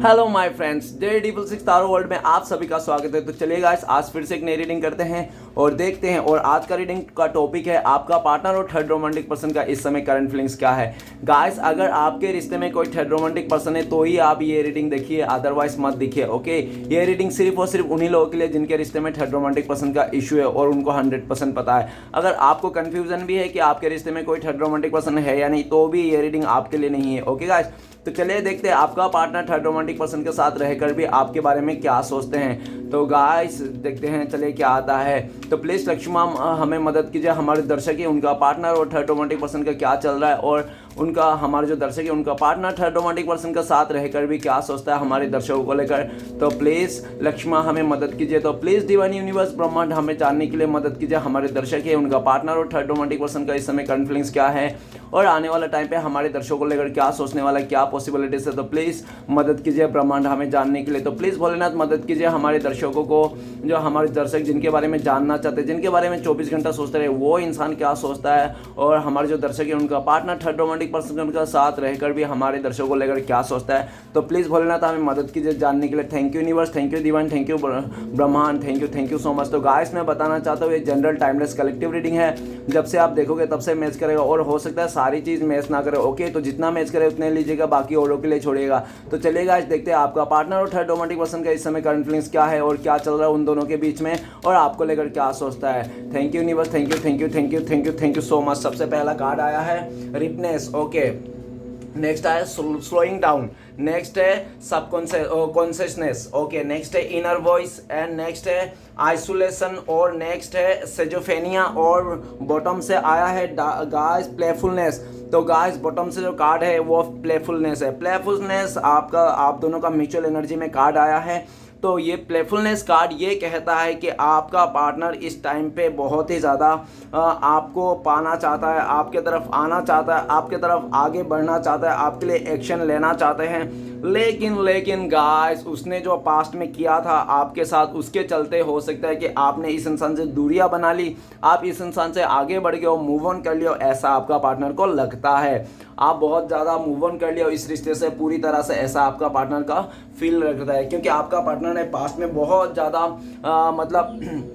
Hello my friends, J666 taro world में आप सभी का स्वागत है। तो चलिए गाइस, आज फिर से एक नई रीडिंग करते हैं और देखते हैं। और आज का रीडिंग का टॉपिक है आपका पार्टनर और थर्ड रोमांटिक पर्सन का इस समय करंट फीलिंग्स क्या है। गाइस, अगर आपके रिश्ते में कोई थर्ड रोमांटिक पर्सन है तो ही आप ये रीडिंग देखिए, अदरवाइज मत देखिए। ओके, ये रीडिंग सिर्फ और सिर्फ उन्हीं लोगों के लिए जिनके रिश्ते में थर्ड रोमांटिक पर्सन का इशू है और उनको 100% पता है। अगर आपको कन्फ्यूजन भी है कि आपके रिश्ते में कोई थर्ड रोमांटिक पर्सन है या नहीं, तो भी ये रीडिंग आपके लिए नहीं है। ओके गाइस, तो चलिए देखते हैं आपका पार्टनर थर्ड रोमांटिक पर्सन के साथ रहकर भी आपके बारे में क्या सोचते हैं। तो गाइस देखते हैं, चलिए क्या आता है। तो प्लीज़ लक्ष्मा हमें मदद कीजिए, हमारे दर्शक है उनका पार्टनर और थर्ड रोमांटिक पर्सन का क्या चल रहा है, और उनका हमारे जो दर्शक है उनका पार्टनर थर्ड रोमांटिक पर्सन के साथ रहकर भी क्या सोचता है हमारे दर्शकों को लेकर। तो प्लीज़ लक्ष्मा हमें मदद कीजिए। तो प्लीज़ डिवाइन यूनिवर्स ब्रह्मांड हमें जानने के लिए मदद कीजिए, हमारे दर्शक है उनका पार्टनर और थर्ड रोमांटिक पर्सन का इस समय करंट फीलिंग्स क्या है और आने वाला टाइम पे हमारे दर्शकों को लेकर क्या सोचने वाला, क्या पॉसिबिलिटीज है। तो प्लीज़ मदद कीजिए ब्रह्मांड हमें जानने के लिए। तो प्लीज़ भोलेनाथ मदद कीजिए हमारे दर्शकों को, जो हमारे दर्शक जिनके बारे में जानना चाहते हैं, जिनके बारे में 24 घंटा सोचते रहे, वो इंसान क्या सोचता है, और हमारे जो दर्शक है उनका पार्टनर थर्ड रोमांटिक पर्सन उनका साथ रहकर भी हमारे दर्शकों को लेकर क्या सोचता है। तो प्लीज़ भोलेनाथ हमें मदद कीजिए जानने के लिए। Thank you universe, thank you divine, thank you ब्रह्मांड, थैंक यू सो मच। तो गाइस मैं बताना चाहता हूँ ये जनरल टाइमलेस कलेक्टिव रीडिंग है, जब से आप देखोगे तब से मैच करेगा, और हो सकता है सारी चीज़ मैच ना करे। ओके, तो जितना मैच करे उतने लीजिएगा, बाकी औरों के लिए छोड़िएगा। तो चलिए गाइस देखते हैं आपका पार्टनर और थर्ड रोमांटिक पर्सन का इस समय करंट फीलिंग्स क्या है और क्या चल रहा है उन दोनों के बीच में, और आपको लेकर क्या सोचता है। Thank you universe, thank you thank you thank you thank you thank you so much. सबसे पहला कार्ड आया है रिपनेस। ओके, नेक्स्ट है स्लोइंग डाउन, नेक्स्ट है सबकॉन्शियसनेस। ओके, नेक्स्ट है इनर वॉइस, एंड नेक्स्ट है आइसोलेशन, और नेक्स्ट है सेजोफेनिया, और बॉटम से आया है गाइस प्लेफुलनेस। तो गाइस बॉटम से जो कार्ड है वो प्लेफुलनेस है। प्लेफुलनेस आपका, आप दोनों का म्यूचुअल एनर्जी में कार्ड आया है। तो ये प्लेफुलनेस कार्ड ये कहता है कि आपका पार्टनर इस टाइम पे बहुत ही ज़्यादा आपको पाना चाहता है, आपके तरफ आना चाहता है, आपके तरफ आगे बढ़ना चाहता है, आपके लिए एक्शन लेना चाहते हैं। लेकिन गाइस उसने जो पास्ट में किया था आपके साथ, उसके चलते हो सकता है कि आपने इस इंसान से दूरियां बना ली, आप इस इंसान से आगे बढ़ गए हो, मूव ऑन कर लियो, ऐसा आपका पार्टनर को लगता है। आप बहुत ज़्यादा मूव ऑन कर लियो इस रिश्ते से पूरी तरह से, ऐसा आपका पार्टनर का फील रखता है, क्योंकि आपका पार्टनर ने पास्ट में बहुत ज़्यादा मतलब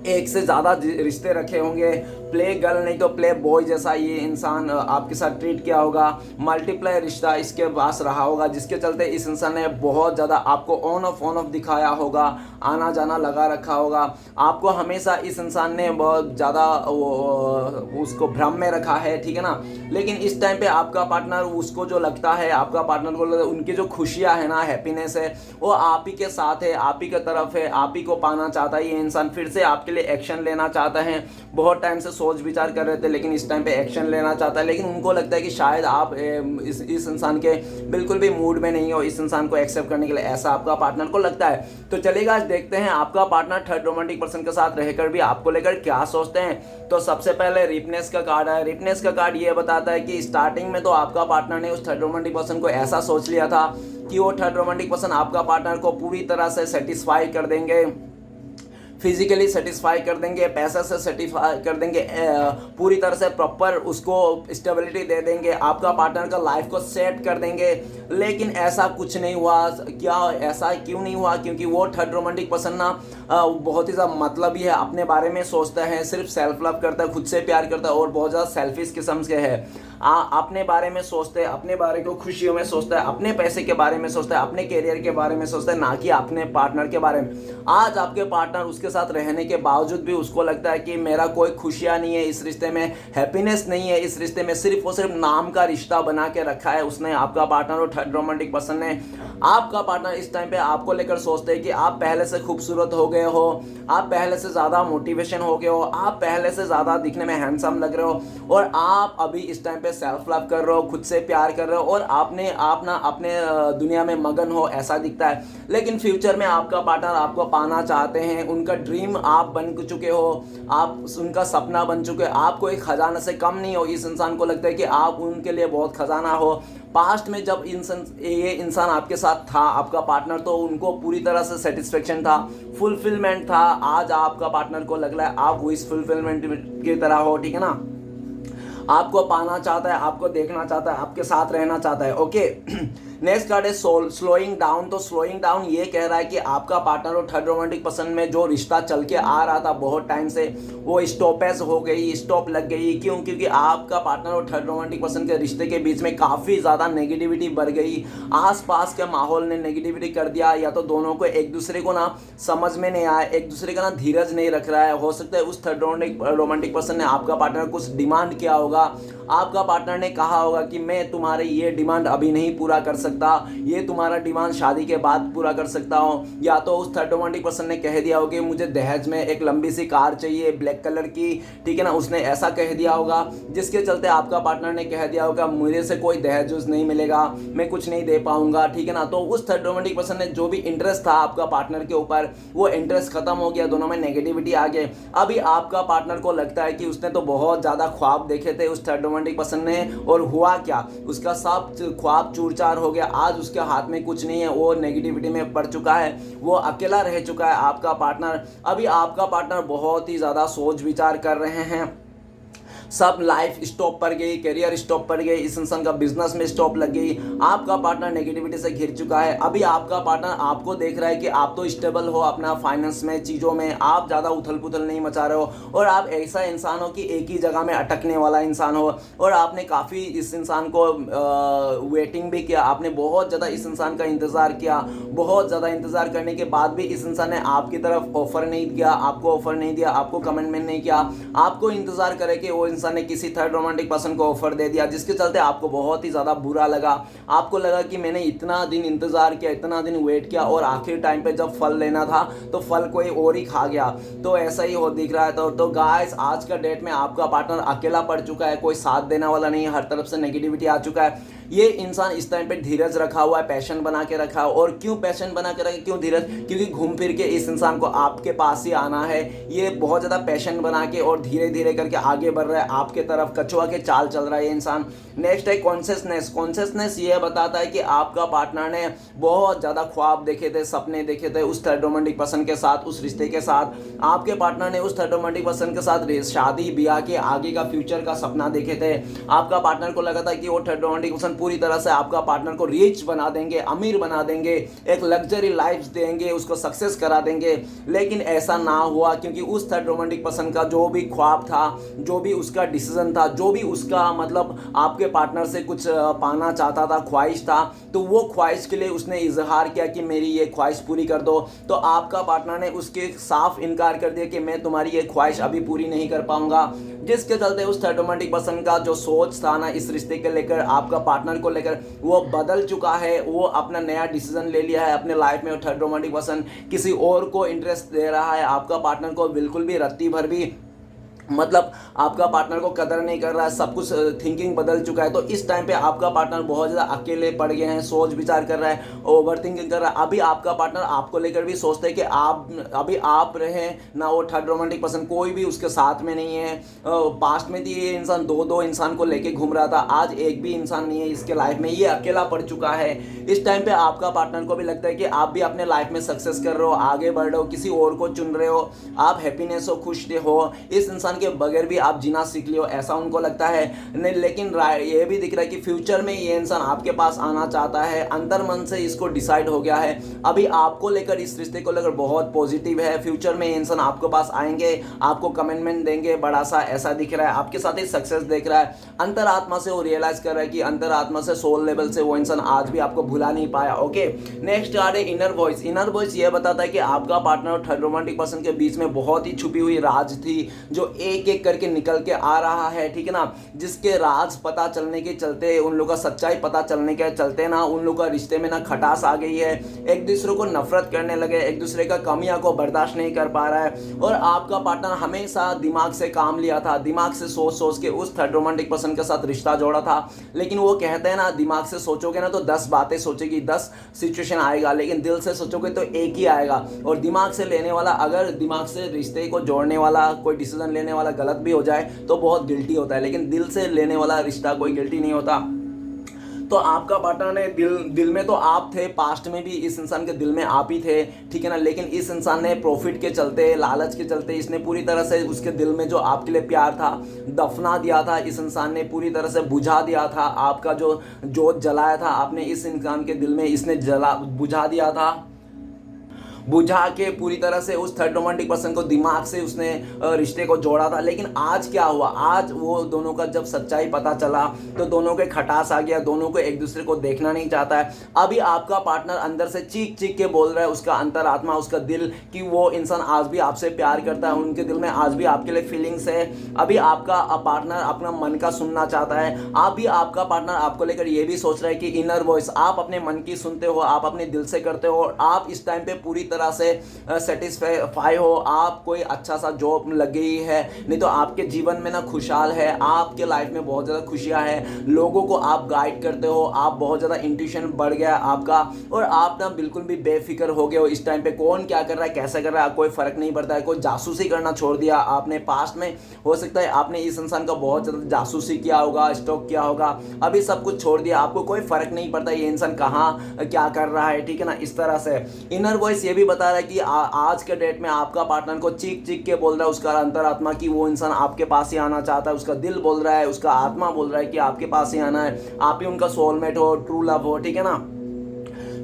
एक से ज़्यादा रिश्ते रखे होंगे। प्ले गर्ल नहीं तो प्ले बॉय जैसा ये इंसान आपके साथ ट्रीट किया होगा, मल्टीप्लाई रिश्ता इसके पास रहा होगा, जिसके चलते इस इंसान ने बहुत ज़्यादा आपको ऑन ऑफ दिखाया होगा, आना जाना लगा रखा होगा। आपको हमेशा इस इंसान ने बहुत ज़्यादा उसको भ्रम में रखा है, ठीक है ना। लेकिन इस टाइम पे आपका पार्टनर, उसको जो लगता है, आपका पार्टनर को उनकी जो खुशियाँ है ना, हैप्पीनेस है, वो आप ही के साथ है, आप ही की तरफ है, आप ही को पाना चाहता है। ये इंसान फिर से आपके लिए एक्शन लेना चाहता है। बहुत टाइम से सोच विचार कर रहे थे, लेकिन इस टाइम पे एक्शन लेना चाहता है। लेकिन उनको लगता है कि शायद आप इस इंसान के बिल्कुल भी मूड में नहीं हो इस इंसान को एक्सेप्ट करने के लिए, ऐसा आपका पार्टनर को लगता है। तो चलिएगा आज देखते हैं आपका पार्टनर थर्ड रोमांटिक पर्सन के साथ रहकर भी आपको लेकर क्या सोचते हैं। तो सबसे पहले रिपनेस का कार्ड है। रिपनेस का कार्ड ये बताता है कि स्टार्टिंग में तो आपका पार्टनर ने उस थर्ड रोमांटिक पर्सन को ऐसा सोच लिया था कि वो थर्ड रोमांटिक पर्सन आपका पार्टनर को पूरी तरह से सेटिस्फाई कर देंगे, फिजिकली सेटिस्फाई कर देंगे, पैसा से सेटिस्फाई कर देंगे, पूरी तरह से प्रॉपर उसको स्टेबिलिटी दे देंगे, आपका पार्टनर का लाइफ को सेट कर देंगे। लेकिन ऐसा कुछ नहीं हुआ। क्या ऐसा क्यों नहीं हुआ? क्योंकि वो थर्ड रोमांटिक पर्सन ना बहुत ही ज़्यादा मतलबी है, अपने बारे में सोचता है, सिर्फ सेल्फ लव करता है, खुद से प्यार करता है, और बहुत ज़्यादा सेल्फिश किस्म के है। अपने बारे में सोचते हैं, अपने बारे को खुशियों में सोचता है, अपने पैसे के बारे में सोचता है, अपने कैरियर के बारे में सोचता है, ना कि अपने पार्टनर के बारे में। आज आपके पार्टनर उसके साथ रहने के बावजूद भी उसको लगता है कि मेरा कोई खुशियाँ नहीं है इस रिश्ते में, हैप्पीनेस नहीं है इस रिश्ते में, सिर्फ और सिर्फ नाम का रिश्ता बना के रखा है उसने, आपका पार्टनर और थर्ड रोमांटिक पर्सन ने। आपका पार्टनर इस टाइम पे आपको लेकर सोचते हैं कि आप पहले से खूबसूरत हो गए हो, आप पहले से ज़्यादा मोटिवेशन हो गए हो, आप पहले से ज़्यादा दिखने में हैंडसम लग रहे हो, और आप अभी इस टाइम पे सेल्फ लव कर रहे हो, खुद से प्यार कर रहे हो, और आप ना अपने दुनिया में मगन हो, ऐसा दिखता है। लेकिन फ्यूचर में आपका पार्टनर आपको पाना चाहते हैं, उनका ड्रीम आप बन चुके हो, आप उनका सपना बन चुके हो, आपको एक खजाना से कम नहीं हो। इस इंसान को लगता है कि आप उनके लिए बहुत खजाना हो। पास्ट में जब ये इंसान आपके साथ था, आपका पार्टनर, तो उनको पूरी तरह से सेटिस्फेक्शन था, फुलफिलमेंट था। आज आपका पार्टनर को लग रहा है आप वो इस फुलफिलमेंट की तरह हो, ठीक है ना। आपको पाना चाहता है, आपको देखना चाहता है, आपके साथ रहना चाहता है। ओके नेक्स्ट कार्ड है स्लोइंग डाउन। तो स्लोइंग डाउन ये कह रहा है कि आपका पार्टनर और थर्ड रोमांटिक पर्सन में जो रिश्ता चल के आ रहा था बहुत टाइम से, वो स्टॉपेज हो गई, स्टॉप लग गई। क्यों? क्योंकि आपका पार्टनर और थर्ड रोमांटिक पर्सन के रिश्ते के बीच में काफ़ी ज़्यादा नेगेटिविटी बढ़ गई। आसपास के माहौल ने नेगेटिविटी कर दिया, या तो दोनों को एक दूसरे को ना समझ में नहीं आया, एक दूसरे का ना धीरज नहीं रख रहा है। हो सकता है उस थर्ड रोमांटिक पर्सन ने आपका पार्टनर कुछ डिमांड किया होगा, आपका पार्टनर ने कहा होगा कि मैं तुम्हारे ये डिमांड अभी नहीं पूरा कर सकता, ये तुम्हारा डिमांड शादी के बाद पूरा कर सकता हूँ। या तो उस थर्ड रोमांटिक पर्सन ने कह दिया होगा कि मुझे दहेज में एक लंबी सी कार चाहिए ब्लैक कलर की, ठीक है ना, उसने ऐसा कह दिया होगा, जिसके चलते आपका पार्टनर ने कह दिया होगा मुझे से कोई दहेज नहीं मिलेगा, मैं कुछ नहीं दे पाऊंगा, ठीक है ना। तो उस थर्ड रोमांटिक पर्सन ने जो भी इंटरेस्ट था आपका पार्टनर के ऊपर, वो इंटरेस्ट खत्म हो गया, दोनों में नेगेटिविटी आ गई। अभी आपका पार्टनर को लगता है कि उसने तो बहुत ज़्यादा ख्वाब देखे थे उस थर्ड रोमांटिक पर्सन ने, और हुआ क्या, उसका सब ख्वाब चूर-चार हो गया। आज उसके हाथ में कुछ नहीं है, वो नेगेटिविटी में पड़ चुका है, वो अकेला रह चुका है आपका पार्टनर। अभी आपका पार्टनर बहुत ही ज़्यादा सोच विचार कर रहे हैं, सब लाइफ स्टॉप पर गई, करियर स्टॉप पर गई, इस इंसान का बिजनेस में स्टॉप लग गई। आपका पार्टनर नेगेटिविटी से घिर चुका है। अभी आपका पार्टनर आपको देख रहा है कि आप तो स्टेबल हो अपना फाइनेंस में, चीज़ों में, आप ज़्यादा उथल पुथल नहीं मचा रहे हो, और आप ऐसा इंसान हो कि एक ही जगह में अटकने वाला इंसान हो। और आपने काफ़ी इस इंसान को वेटिंग भी किया, आपने बहुत ज़्यादा इस इंसान का इंतज़ार किया, बहुत ज़्यादा इंतज़ार करने के बाद भी इस इंसान ने आपकी तरफ ऑफर नहीं दिया, आपको ऑफर नहीं दिया, आपको कमिटमेंट नहीं किया, आपको इंतज़ार करे कि वो इंसान ने किसी थर्ड रोमांटिक पर्सन को ऑफर दे दिया, जिसके चलते आपको बहुत ही ज़्यादा बुरा लगा। आपको लगा कि मैंने इतना दिन इंतज़ार किया, इतना दिन वेट किया, और आखिर टाइम पे जब फल लेना था तो फल कोई और ही खा गया। तो ऐसा ही हो दिख रहा है। तो गाइस, आज का डेट में आपका पार्टनर अकेला पड़ चुका है, कोई साथ देने वाला नहीं है, हर तरफ से नेगेटिविटी आ चुका है। ये इंसान इस टाइम पे धीरज रखा हुआ है, पैशन बना के रखा है। और क्यों पैशन बना के रखा, क्यों धीरज? क्योंकि घूम फिर के इस इंसान को आपके पास ही आना है। ये बहुत ज़्यादा पैशन बना के और धीरे धीरे करके आगे बढ़ रहा है आपके तरफ, कछुआ के चाल चल रहा है ये इंसान। नेक्स्ट है कॉन्शियसनेस। कॉन्शियसनेस ये बताता है कि आपका पार्टनर ने बहुत ज़्यादा ख्वाब देखे थे, सपने देखे थे उस थर्ड रोमांटिक पर्सन के साथ, उस रिश्ते के साथ। आपके पार्टनर ने उस थर्ड रोमांटिक पर्सन के साथ शादी ब्याह के आगे का फ्यूचर का सपना देखे थे। आपका पार्टनर को लगा था कि वो थर्ड रोमांटिक पर्सन पूरी तरह से आपका पार्टनर को रिच बना देंगे, अमीर बना देंगे, एक लग्जरी लाइफ देंगे, उसको सक्सेस करा देंगे। लेकिन ऐसा ना हुआ, क्योंकि उस थर्ड रोमांटिक पर्सन का जो भी ख्वाब था, जो भी उसका डिसीजन था, जो भी उसका मतलब आपके पार्टनर से कुछ पाना चाहता था, ख्वाहिश था, तो वो ख्वाहिश के लिए उसने इजहार किया कि मेरी ये ख्वाहिश पूरी कर दो। तो आपका पार्टनर ने उसके साफ इनकार कर दिया कि मैं तुम्हारी ये ख्वाहिश अभी पूरी नहीं कर पाऊंगा। जिसके चलते उस थर्ड रोमांटिक पर्सन का जो सोच था ना इस रिश्ते के लेकर, आपका पार्टनर को लेकर, वो बदल चुका है। वो अपना नया डिसीजन ले लिया है अपने लाइफ में। थर्ड रोमांटिक पर्सन किसी और को इंटरेस्ट दे रहा है, आपका पार्टनर को बिल्कुल भी रत्ती भर भी मतलब आपका पार्टनर को कदर नहीं कर रहा है, सब कुछ थिंकिंग बदल चुका है। तो इस टाइम पे आपका पार्टनर बहुत ज़्यादा अकेले पड़ गए हैं, सोच विचार कर रहा है, ओवर थिंकिंग कर रहा है। अभी आपका पार्टनर आपको लेकर भी सोचते हैं कि आप रहें ना, वो थर्ड रोमांटिक पर्सन कोई भी उसके साथ में नहीं है। पास्ट में भी ये इंसान दो इंसान को लेके घूम रहा था, आज एक भी इंसान नहीं है इसके लाइफ में, ये अकेला पड़ चुका है। इस टाइम पे आपका पार्टनर को भी लगता है कि आप भी अपने लाइफ में सक्सेस कर रहे हो, आगे बढ़ रहे हो, किसी और को चुन रहे हो, आप हैप्पीनेस हो, खुश हो, इस इंसान के बगैर भी आप जीना सीख लियो, ऐसा उनको लगता है। नहीं, लेकिन ये भी दिख रहा है कि फ्यूचर में ये इंसान आपके पास आना चाहता है, अंतर मन से इसको डिसाइड हो गया है। अभी आपको लेकर, इस रिश्ते को लेकर बहुत पॉजिटिव है। फ्यूचर में ये इंसान आपके पास आएंगे, आपको कमिटमेंट देंगे बड़ा सा, ऐसा दिख रहा है, आपके साथ ही सक्सेस देख रहा है। अंतरात्मा से वो रियलाइज कर रहा है कि अंतरात्मा से, सोल लेवल से वो इंसान आज भी आपको भुला नहीं पाया। ओके, नेक्स्ट कार्ड है इनर वॉइस। इनर वॉइस ये बताता है कि आपका पार्टनर और थर्ड रोमांटिक पर्सन के बीच में बहुत ही छुपी हुई राज थी, जो एक एक करके निकल के आ रहा है, ठीक है ना। जिसके राज पता चलने के चलते, उन लोगों का सच्चाई पता चलने के चलते ना, उन लोगों का रिश्ते में ना खटास आ गई है, एक दूसरे को नफरत करने लगे, एक दूसरे का कमियां को बर्दाश्त नहीं कर पा रहा है। और आपका पार्टनर हमेशा दिमाग से काम लिया था, दिमाग से सोच सोच के उस थर्ड रोमांटिक पर्सन के साथ रिश्ता जोड़ा था। लेकिन वो कहते हैं ना, दिमाग से सोचोगे ना तो 10 बातें सोचेगी, 10 सिचुएशन आएगा, लेकिन दिल से सोचोगे तो एक ही आएगा। और दिमाग से लेने वाला, अगर दिमाग से रिश्ते को जोड़ने वाला, कोई डिसीजन लेने वाला गलत भी हो जाए तो बहुत गिल्टी होता है, लेकिन दिल से लेने वाला रिश्ता कोई गिल्टी नहीं होता। तो आपका पार्टनर ने दिल में तो आप थे, पास्ट में भी इस इंसान के दिल में आप ही थे, ठीक है ना। लेकिन इस इंसान ने प्रॉफिट के चलते, लालच के चलते, इसने पूरी तरह से उसके दिल में जो आपके लिए प्यार था दफना दिया था। इस इंसान ने पूरी तरह से बुझा दिया था, आपका जो जोत जलाया था आपने इस इंसान के दिल में, इसने बुझा दिया था। बुझा के पूरी तरह से उस थर्ड रोमांटिक पर्सन को दिमाग से उसने रिश्ते को जोड़ा था। लेकिन आज क्या हुआ, आज वो दोनों का जब सच्चाई पता चला तो दोनों के खटास आ गया, दोनों को एक दूसरे को देखना नहीं चाहता है। अभी आपका पार्टनर अंदर से चीख चीख के बोल रहा है, उसका अंतरात्मा, उसका दिल, कि वो इंसान आज भी आपसे प्यार करता है, उनके दिल में आज भी आपके लिए फीलिंग्स है। अभी आपका पार्टनर अपना मन का सुनना चाहता है। अभी आपका पार्टनर आपको लेकर ये भी सोच रहा है कि इनर वॉइस, आप अपने मन की सुनते हो, आप अपने दिल से करते हो, और आप इस टाइम पे पूरी तरह से सेटिस्फाई हो, आप कोई अच्छा सा जॉब लग गई है, नहीं तो आपके जीवन में ना खुशहाल है, आपके लाइफ में बहुत ज़्यादा खुशियां हैं, लोगों को आप गाइड करते हो, आप बहुत ज़्यादा इंट्यूशन बढ़ गया आपका, और आप ना बिल्कुल भी बेफिक्र हो गए हो। इस टाइम पे कौन क्या कर रहा है, कैसे कर रहा है, कोई फर्क नहीं पड़ता है। कोई जासूसी करना छोड़ दिया आपने। पास्ट में हो सकता है आपने इस इंसान का बहुत ज़्यादा जासूसी किया होगा, स्टॉक किया होगा, अभी सब कुछ छोड़ दिया, आपको कोई फर्क नहीं पड़ता ये इंसान कहाँ क्या कर रहा है, ठीक है ना। इस तरह से इनर वॉइस ये भी बता रहा है कि आज के डेट में आपका पार्टनर को चीख चीख के बोल रहा है, उसका अंतरात्मा, कि वो इंसान आपके पास ही आना चाहता है, उसका दिल बोल रहा है, उसका आत्मा बोल रहा है कि आपके पास ही आना है, आप ही उनका सोलमेट हो, ट्रू लव हो, ठीक है ना।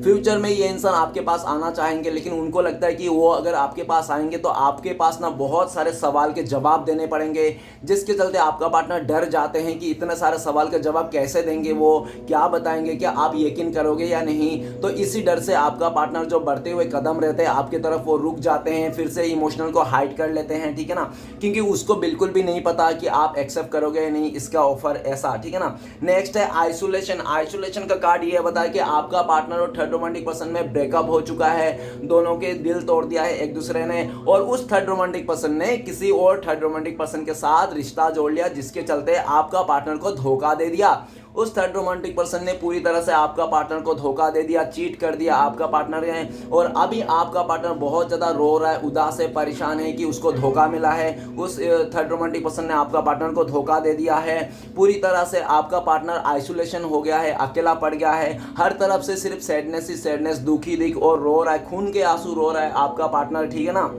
फ्यूचर में ये इंसान आपके पास आना चाहेंगे, लेकिन उनको लगता है कि वो अगर आपके पास आएंगे तो आपके पास ना बहुत सारे सवाल के जवाब देने पड़ेंगे, जिसके चलते आपका पार्टनर डर जाते हैं कि इतने सारे सवाल के जवाब कैसे देंगे, वो क्या बताएंगे, क्या आप यकीन करोगे या नहीं। तो इसी डर से आपका पार्टनर जो बढ़ते हुए कदम रहते हैं आपके तरफ, वो रुक जाते हैं, फिर से इमोशनल को हाइड कर लेते हैं, ठीक है ना, क्योंकि उसको बिल्कुल भी नहीं पता कि आप एक्सेप्ट करोगे या नहीं इसका ऑफर, ऐसा, ठीक है ना। नेक्स्ट है आइसोलेशन। आइसोलेशन का कार्ड ये बताया कि आपका पार्टनर और थर्ड रोमांटिक पर्सन में ब्रेकअप हो चुका है, दोनों के दिल तोड़ दिया है एक दूसरे ने, और उस थर्ड रोमांटिक पर्सन ने किसी और थर्ड रोमांटिक पर्सन के साथ रिश्ता जोड़ लिया, जिसके चलते आपका पार्टनर को धोखा दे दिया। उस थर्ड रोमांटिक पर्सन ने पूरी तरह से आपका पार्टनर को धोखा दे दिया, चीट कर दिया आपका पार्टनर है, और अभी आपका पार्टनर बहुत ज़्यादा रो रहा है, उदास है, परेशान है कि उसको धोखा मिला है। उस थर्ड रोमांटिक पर्सन ने आपका पार्टनर को धोखा दे दिया है। पूरी तरह से आपका पार्टनर आइसोलेशन हो गया है, अकेला पड़ गया है, हर तरफ से सिर्फ सैडनेस ही सैडनेस, दुखी दिख, और रो रहा है, खून के आंसू रो रहा है आपका पार्टनर, ठीक है ना।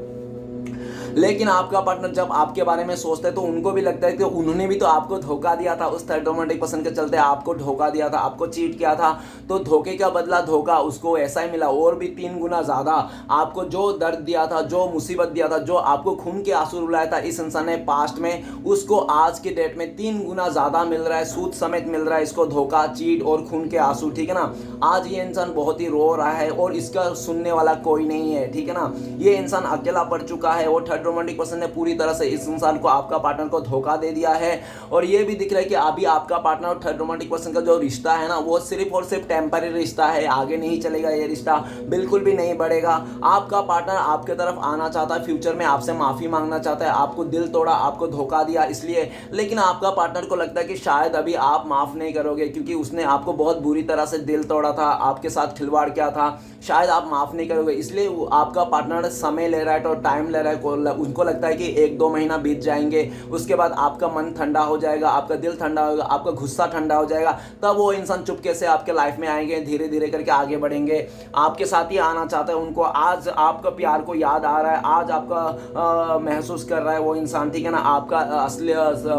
लेकिन आपका पार्टनर जब आपके बारे में सोचता है तो उनको भी लगता है कि उन्होंने भी तो आपको धोखा दिया था, उस थर्ड रोमांटिक पर्सन के चलते आपको धोखा दिया था, आपको चीट किया था, तो धोखे का बदला धोखा उसको ऐसा ही मिला, और भी 3 गुना ज़्यादा। आपको जो दर्द दिया था, जो मुसीबत दिया था, जो आपको खून के आंसू रुलाया था इस इंसान ने पास्ट में, उसको आज के डेट में 3 गुना ज़्यादा मिल रहा है, सूद समेत मिल रहा है इसको, धोखा, चीट और खून के आंसू, ठीक है ना। आज ये इंसान बहुत ही रो रहा है और इसका सुनने वाला कोई नहीं है, ठीक है ना। ये इंसान अकेला पड़ चुका है, और थर्ड रोमांटिक पर्सन ने पूरी तरह से इस इंसान को, आपका पार्टनर को धोखा दे दिया है। और ये भी दिख रहा है कि अभी आपका पार्टनर और थर्ड रोमांटिक पर्सन का जो रिश्ता है ना, वो सिर्फ और सिर्फ टेम्पररी रिश्ता है, आगे नहीं चलेगा ये रिश्ता, बिल्कुल भी नहीं बढ़ेगा। आपका पार्टनर आपके तरफ आना चाहता है, फ्यूचर में आपसे माफी मांगना चाहता है, आपको दिल तोड़ा, आपको धोखा दिया इसलिए, लेकिन आपका पार्टनर को लगता है कि शायद अभी आप माफ नहीं करोगे, क्योंकि उसने आपको बहुत बुरी तरह से दिल तोड़ा था, आपके साथ खिलवाड़ किया था, शायद आप माफ नहीं करोगे, इसलिए आपका पार्टनर समय ले रहा है, तो टाइम ले रहा है। उनको लगता है कि 1-2 महीना बीत जाएंगे, उसके बाद आपका मन ठंडा हो जाएगा, आपका दिल ठंडा होगा, आपका गुस्सा ठंडा हो जाएगा, तब वो इंसान चुपके से आपके लाइफ में आएंगे, धीरे धीरे करके आगे बढ़ेंगे, आपके साथ ही आना चाहता है। उनको आज आपका प्यार को याद आ रहा है, आज आपका महसूस कर रहा है वो इंसान, ठीक है ना, आपका असली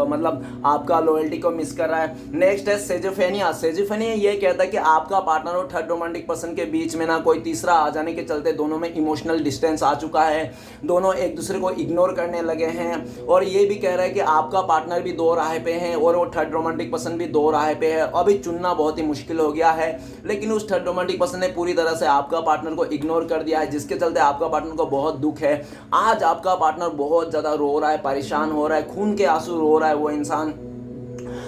मतलब आपका लॉयल्टी को मिस कर रहा है। नेक्स्ट है सेजोफेनिया। सेजोफेनिया ये कहता है कि आपका पार्टनर और थर्ड रोमांटिक पर्सन के बीच में ना कोई तीसरा आ जाने के चलते दोनों में इमोशनल डिस्टेंस आ चुका है, दोनों एक दूसरे को इग्नोर करने लगे हैं। और ये भी कह रहा है कि आपका पार्टनर भी 2 राह पे है और वो थर्ड रोमांटिक पर्सन भी 2 राह पे है, अभी चुनना बहुत ही मुश्किल हो गया है। लेकिन उस थर्ड रोमांटिक पर्सन ने पूरी तरह से आपका पार्टनर को इग्नोर कर दिया है, जिसके चलते आपका पार्टनर को बहुत दुख है। आज आपका पार्टनर बहुत ज़्यादा रो रहा है, परेशान हो रहा है, खून के आंसू रो रहा है वो इंसान,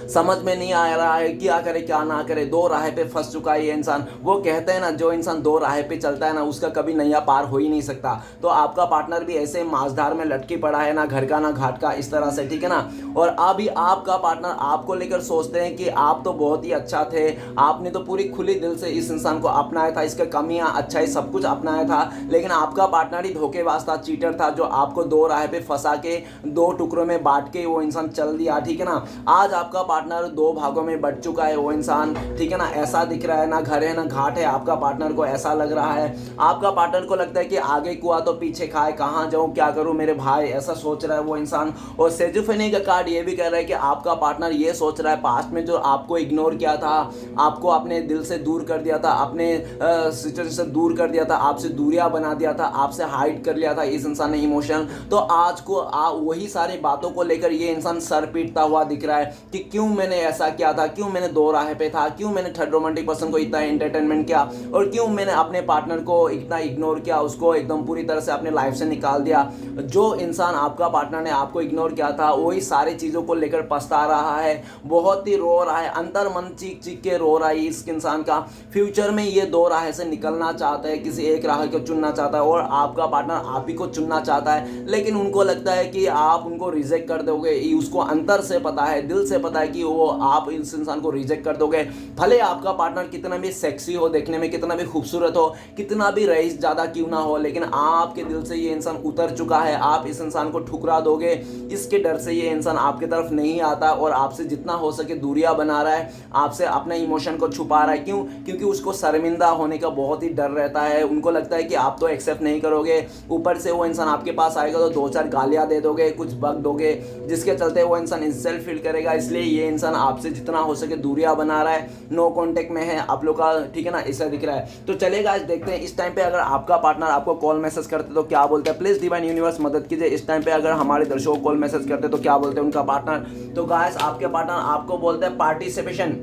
समझ में नहीं आ रहा है क्या करे क्या ना करे, 2 राह पे फंस चुका है ये इंसान। वो कहते हैं ना, जो इंसान 2 राह पे चलता है ना, उसका कभी नैया पार हो ही नहीं सकता। तो आपका पार्टनर भी ऐसे माझधार में लटकी पड़ा है, ना घर का ना घाट का, इस तरह से, ठीक है ना। और अभी आपका पार्टनर आपको लेकर सोचते हैं कि आप तो बहुत ही अच्छा थे, आपने तो पूरी खुली दिल से इस इंसान को अपनाया था, इसके कमियां अच्छाई सब कुछ अपनाया था, लेकिन आपका पार्टनर ही धोखेबाज था, चीटर था, जो आपको 2 राह पे फंसा के 2 टुकड़ों में बांट के वो इंसान चल दिया, ठीक है ना। आज आपका पार्टनर दो भागों में बट चुका है वो इंसान, ठीक है ना, ऐसा दिख रहा है, ना घर है ना घाट है, आपका पार्टनर को ऐसा लग रहा है। आपका पार्टनर को लगता है कि आगे कुआ तो पीछे खाए, कहाँ जाऊँ क्या करूँ मेरे भाई, ऐसा सोच रहा है वो इंसान। और सेजुफेनी का कार्ड ये भी कह रहा है कि आपका पार्टनर ये सोच रहा है पास्ट में जो आपको इग्नोर किया था, आपको अपने दिल से दूर कर दिया था, अपने सिचुएशन से दूर कर दिया था, आपसे दूरियां बना दिया था, आपसे हाइड कर लिया था इस इंसान ने इमोशन, तो आज को वही सारी बातों को लेकर ये इंसान सर पीटता हुआ दिख रहा है कि क्यों मैंने ऐसा किया था, क्यों मैंने दो राह पे था, क्यों मैंने थर्ड रोमांटिक पर्सन को इतना एंटरटेनमेंट किया, और क्यों मैंने अपने पार्टनर को इतना इग्नोर किया, उसको एकदम पूरी तरह से अपने लाइफ से निकाल दिया। जो इंसान आपका पार्टनर ने आपको इग्नोर किया था वही सारी चीज़ों को लेकर पछता रहा है, बहुत ही रो रहा है, अंतर मन चीख चीख के रो रहा है इस इंसान का। फ्यूचर में ये दो राह से निकलना चाहता है, किसी एक राह को चुनना चाहता है और आपका पार्टनर आप ही को चुनना चाहता है, लेकिन उनको लगता है कि आप उनको रिजेक्ट कर दोगे। उसको अंतर से पता है, दिल से पता है कि वो आप इस इंसान को रिजेक्ट कर दोगे। भले आपका पार्टनर कितना भी सेक्सी हो, देखने में कितना भी खूबसूरत हो, कितना भी रईस ज़्यादा क्यों ना हो, लेकिन आपके दिल से ये इंसान उतर चुका है। आप इस इंसान को ठुकरा दोगे, इसके डर से ये इंसान आपकी तरफ नहीं आता और आपसे जितना हो सके दूरियां बना रहा है, आपसे अपने इमोशन को छुपा रहा है। क्यों? क्योंकि उसको शर्मिंदा होने का बहुत ही डर रहता है। उनको लगता है कि आप तो एक्सेप्ट नहीं करोगे, ऊपर से वो इंसान आपके पास आएगा तो दो चार गालियां दे दोगे, कुछ बक दोगे, जिसके चलते वो इंसान इंसल्ट फील करेगा। इसलिए ये इंसान आपसे जितना हो सके दूरियां बना रहा है, नो कॉन्टेक्ट में है आप लोग का, ठीक है ना, ऐसा दिख रहा है। तो चलेगा, आज देखते हैं इस टाइम पे अगर आपका पार्टनर आपको कॉल मैसेज करते तो क्या बोलते हैं। प्लीज डिवाइन यूनिवर्स मदद कीजिए, इस टाइम पे अगर हमारे दर्शकों को कॉल मैसेज करते तो क्या बोलते हैं उनका पार्टनर। तो गाइस आपके पार्टनर आपको बोलते हैं पार्टिसिपेशन।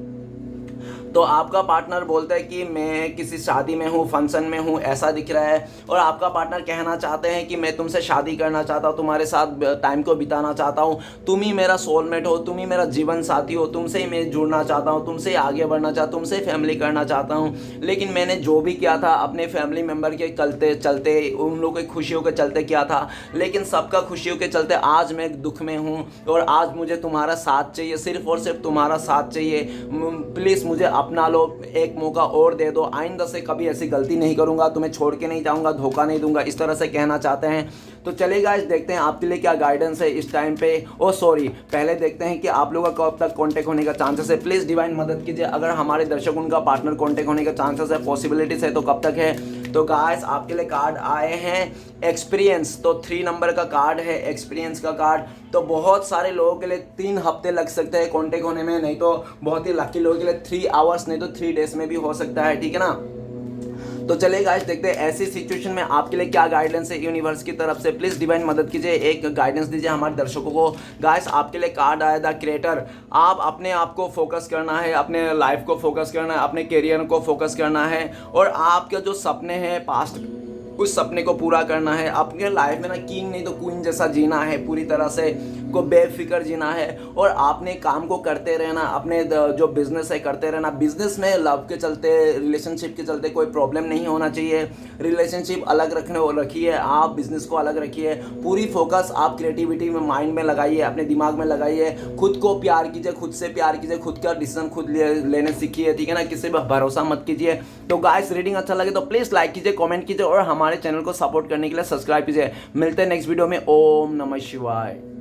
तो आपका पार्टनर बोलता है कि मैं किसी शादी में हूँ, फंक्शन में हूँ, ऐसा दिख रहा है। और आपका पार्टनर कहना चाहते हैं कि मैं तुमसे शादी करना चाहता हूँ, तुम्हारे साथ टाइम को बिताना चाहता हूँ, तुम ही मेरा सोलमेट हो, तुम ही मेरा जीवन साथी हो, तुमसे ही मैं जुड़ना चाहता हूँ, तुमसे ही आगे बढ़ना चाहता हूँ, तुमसे ही फैमिली करना चाहता हूँ। लेकिन मैंने जो भी किया था अपने फैमिली मेम्बर के चलते चलते, उन लोगों की खुशियों के चलते किया था, लेकिन सबका खुशियों के चलते आज मैं दुख में हूँ और आज मुझे तुम्हारा साथ चाहिए, सिर्फ और सिर्फ तुम्हारा साथ चाहिए। प्लीज़ मुझे अपना लो, एक मौका और दे दो, आइंदा से कभी ऐसी गलती नहीं करूंगा, तुम्हें छोड़ के नहीं जाऊंगा, धोखा नहीं दूंगा, इस तरह से कहना चाहते हैं। तो चलेगा, इस देखते हैं आपके लिए क्या गाइडेंस है इस टाइम पे। ओ सॉरी, पहले देखते हैं कि आप लोगों का कब तक कांटेक्ट होने का चांसेस है। प्लीज़ डिवाइन मदद कीजिए, अगर हमारे दर्शक उनका पार्टनर कांटेक्ट होने का चांसेस है, पॉसिबिलिटीज है, तो कब तक है। तो गाइस आपके लिए कार्ड आए हैं एक्सपीरियंस, तो 3 नंबर का कार्ड है, एक्सपीरियंस का कार्ड। तो बहुत सारे लोगों के लिए 3 हफ्ते लग सकते हैं कांटेक्ट होने में, नहीं तो बहुत ही लकी लोगों के लिए 3 आवर्स, नहीं तो 3 डेज में भी हो सकता है, ठीक है ना। तो चलिए गाइस देखते हैं ऐसी सिचुएशन में आपके लिए क्या गाइडेंस है यूनिवर्स की तरफ से। प्लीज डिवाइन मदद कीजिए, एक गाइडेंस दीजिए हमारे दर्शकों को। गाइस आपके लिए कार्ड आया द क्रिएटर। आप अपने आप को फोकस करना है, अपने लाइफ को फोकस करना है, अपने करियर को फोकस करना है और आपके जो सपने हैं पास्ट, उस सपने को पूरा करना है। अपने लाइफ में ना किंग नहीं तो क्वीन जैसा जीना है, पूरी तरह से को बेफिक्र जीना है और आपने काम को करते रहना, अपने जो बिजनेस है करते रहना। बिजनेस में लव के चलते, रिलेशनशिप के चलते कोई प्रॉब्लम नहीं होना चाहिए। रिलेशनशिप अलग रखिए, आप बिजनेस को अलग रखिए। पूरी फोकस आप क्रिएटिविटी में, माइंड में लगाइए, अपने दिमाग में लगाइए। खुद को प्यार कीजिए, खुद से प्यार कीजिए, खुद का डिसीजन खुद लेने सीखिए, ठीक है ना, किसी पर भरोसा मत कीजिए। तो गाइस रीडिंग अच्छा लगे तो प्लीज़ लाइक कीजिए, कमेंट कीजिए और हमारे चैनल को सपोर्ट करने के लिए सब्सक्राइब कीजिए। मिलते हैं नेक्स्ट वीडियो में। ओम नमः शिवाय।